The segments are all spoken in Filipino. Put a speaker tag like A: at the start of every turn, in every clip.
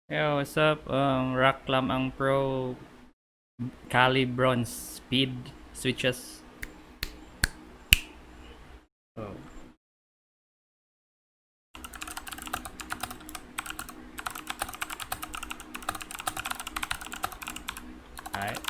A: Yo, what's up? Rocklam ang Pro Kali Bronze Speed switches. Oh, alright.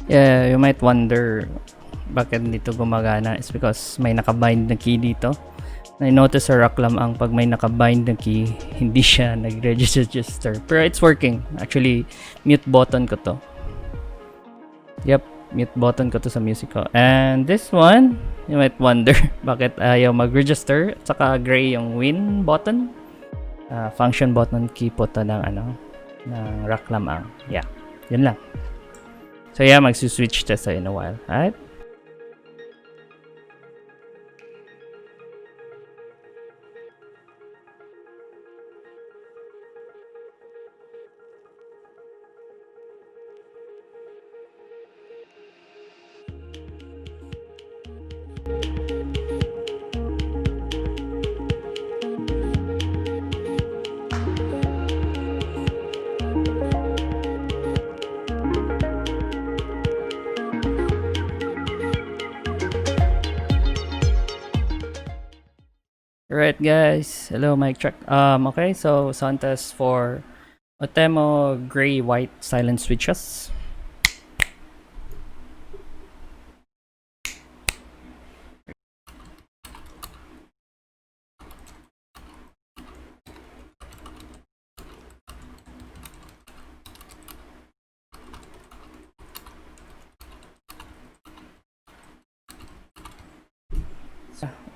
A: Yeah, you might wonder bakit dito gumagana. It's because may nakabind na key dito. I-notice sa Raklam ang pag may nakabind na key, hindi siya nag-register. Pero it's working. Actually, mute button ko to. Yep, mute button ko to sa music ko. And this one, you might wonder bakit ayaw mag-register. At saka gray yung win button. Function button key po to ng ng Raklam ang. Yeah, yun lang. So yeah, magsuswitch test in a while. Alright? Alright guys, hello mic check. Okay, so sound test for Otemo gray white silent switches.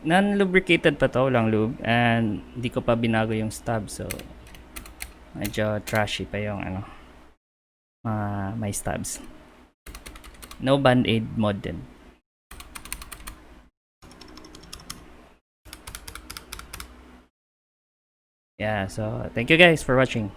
A: Non-lubricated pa to, lang lube, and di ko pa binago yung stub, so medyo trashy pa yung may stubs. No band-aid mod din. Yeah, so thank you guys for watching.